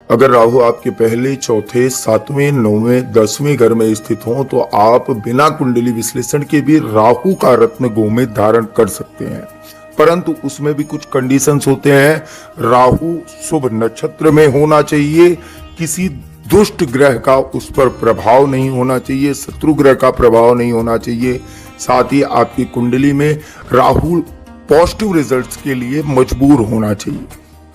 अगर राहु आपके पहले, चौथे, सातवें, नौवें, 10वें घर में स्थित हो तो आप बिना कुंडली विश्लेषण के भी राहु का रत्न गोमेद धारण कर सकते हैं, परंतु उसमें भी कुछ कंडीशंस होते हैं। राहु शुभ नक्षत्र में होना चाहिए, किसी दुष्ट ग्रह का उस पर प्रभाव नहीं होना चाहिए, शत्रु ग्रह का प्रभाव नहीं होना चाहिए। साथ ही आपकी कुंडली में राहु पॉजिटिव रिजल्ट्स के लिए मजबूर होना चाहिए,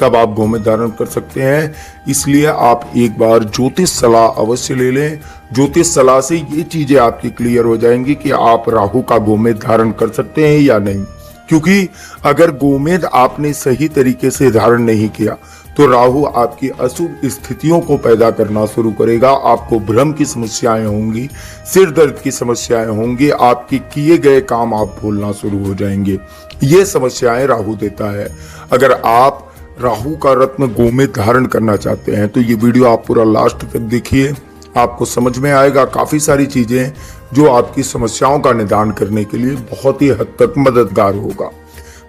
तब आप गोमेद धारण कर सकते हैं। इसलिए आप एक बार ज्योतिष सलाह अवश्य ले लें। ज्योतिष सलाह से ये चीजें आपकी क्लियर हो जाएंगी कि आप राहु का गोमेद धारण कर सकते हैं या नहीं। क्योंकि अगर गोमेद आपने सही तरीके से धारण नहीं किया तो राहु आपकी अशुभ स्थितियों को पैदा करना शुरू करेगा। आपको भ्रम की समस्याएं होंगी, सिर दर्द की समस्याएं होंगी, आपके किए गए काम आप भूलना शुरू हो जाएंगे। ये समस्याएं राहु देता है। अगर आप राहु का रत्न गोमेद धारण करना चाहते हैं तो ये वीडियो आप पूरा लास्ट तक देखिए, आपको समझ में आएगा काफी सारी चीजें जो आपकी समस्याओं का निदान करने के लिए बहुत ही हद तक मददगार होगा।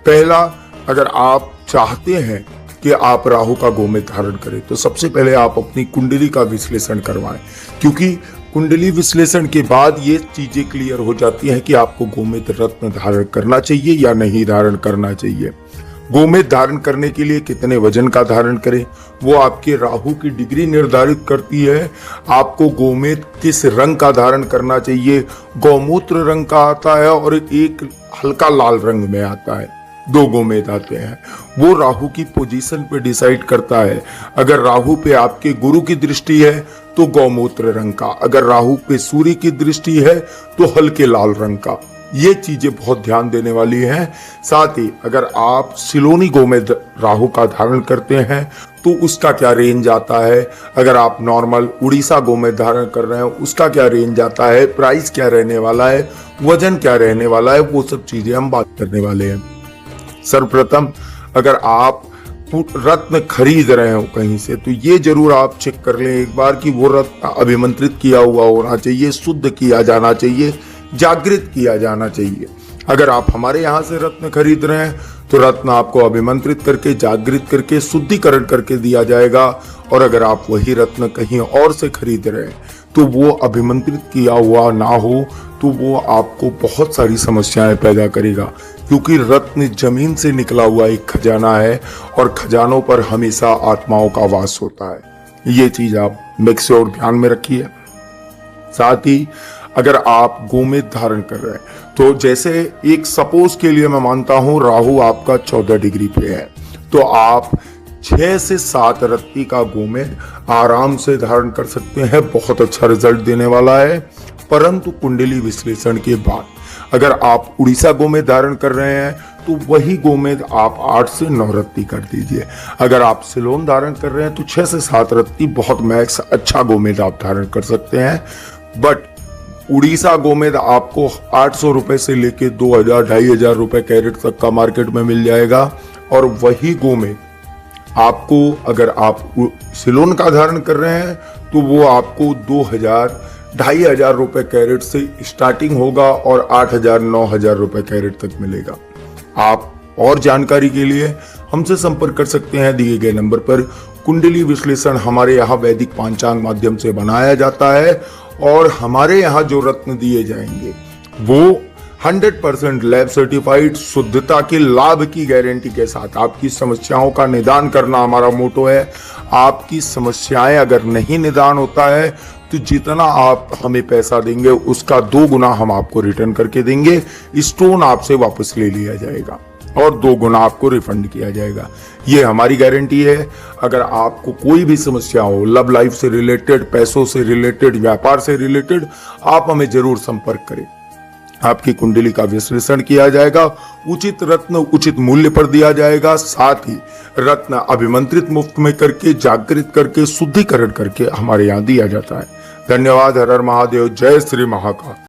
पहला, अगर आप चाहते हैं कि आप राहु का गोमेद धारण करें तो सबसे पहले आप अपनी कुंडली का विश्लेषण करवाएं, क्योंकि कुंडली विश्लेषण के बाद ये चीजें क्लियर हो जाती हैं कि आपको गोमेद रत्न धारण करना चाहिए या नहीं धारण करना चाहिए। गोमेद धारण करने के लिए कितने वजन का धारण करें वो आपके राहु की डिग्री निर्धारित करती है। आपको गोमेद किस रंग का धारण करना चाहिए, गौमूत्र रंग का आता है और एक हल्का लाल रंग में आता है, दो गोमेद आते हैं। वो राहु की पोजीशन पे डिसाइड करता है। अगर राहु पे आपके गुरु की दृष्टि है तो गौमूत्र रंग का, अगर राहु पे सूर्य की दृष्टि है तो हल्के लाल रंग का। ये चीजें बहुत ध्यान देने वाली हैं। साथ ही अगर आप सिलोनी गोमेद राहु का धारण करते हैं तो उसका क्या रेंज आता है, अगर आप नॉर्मल उड़ीसा गोमेद धारण कर रहे हैं उसका क्या रेंज आता है, प्राइस क्या रहने वाला है, वजन क्या रहने वाला है, वो सब चीजें हम बात करने वाले हैं। सर्वप्रथम, अगर आप रत्न खरीद रहे हो कहीं से तो ये जरूर आप चेक कर लें एक बार कि वो रत्न अभिमंत्रित किया हुआ होना चाहिए, शुद्ध किया जाना चाहिए, जागृत किया जाना चाहिए। अगर आप हमारे यहाँ से रत्न खरीद रहे हैं तो रत्न आपको अभिमंत्रित करके, जागृत करके, शुद्धिकरण करके दिया जाएगा। और अगर आप वही रत्न कहीं और से खरीद रहे हैं तो वो अभिमंत्रित किया हुआ ना हो तो वो आपको बहुत सारी समस्याएं पैदा करेगा, क्योंकि रत्न जमीन से निकला हुआ एक खजाना है और खजानों पर हमेशा आत्माओं का वास होता है। ये चीज आप मेक श्योर ध्यान में रखिए। साथ ही अगर आप गोमेद धारण कर रहे हैं तो जैसे एक सपोज के लिए मैं मानता हूं राहु आपका 14 डिग्री पे है तो आप 6 से 7 रत्ती का गोमेद आराम से धारण कर सकते हैं, बहुत अच्छा रिजल्ट देने वाला है। परंतु कुंडली विश्लेषण के बाद अगर आप उड़ीसा गोमेद धारण कर रहे हैं तो वही गोमेद आप 8 से 9 रत्ती कर दीजिए। अगर आप सिलोन धारण कर रहे हैं तो 6 से 7 रत्ती बहुत मैक्स अच्छा गोमेद आप धारण कर सकते हैं। बट उड़ीसा गोमेद आपको 800 रुपए से लेके 2000 2500 रुपए कैरेट तक का मार्केट में मिल जाएगा। और वही गोमेद आपको अगर आप सिलोन का धारण कर रहे हैं तो वो आपको 2000 2500 रुपए कैरेट से स्टार्टिंग होगा और 8000 9000 रुपए कैरेट तक मिलेगा। आप और जानकारी के लिए हमसे संपर्क कर सकते हैं दिए गए नंबर पर। कुंडली विश्लेषण हमारे यहाँ वैदिक पांचांग माध्यम से बनाया जाता है और हमारे यहाँ जो रत्न दिए जाएंगे वो 100% लैब सर्टिफाइड शुद्धता के लाभ की गारंटी के साथ। आपकी समस्याओं का निदान करना हमारा मोटो है। आपकी समस्याएं अगर नहीं निदान होता है तो जितना आप हमें पैसा देंगे उसका 2 गुना हम आपको रिटर्न करके देंगे। स्टोन आपसे वापस ले लिया जाएगा और 2 गुना आपको रिफंड किया जाएगा। ये हमारी गारंटी है। अगर आपको कोई भी समस्या हो, लव लाइफ से रिलेटेड, पैसों से रिलेटेड, व्यापार से रिलेटेड, आप हमें जरूर संपर्क करें। आपकी कुंडली का विश्लेषण किया जाएगा, उचित रत्न उचित मूल्य पर दिया जाएगा। साथ ही रत्न अभिमंत्रित मुफ्त में करके, जागृत करके, शुद्धिकरण करके हमारे यहाँ दिया जाता है। धन्यवाद। हर हर महादेव। जय श्री महाकाल।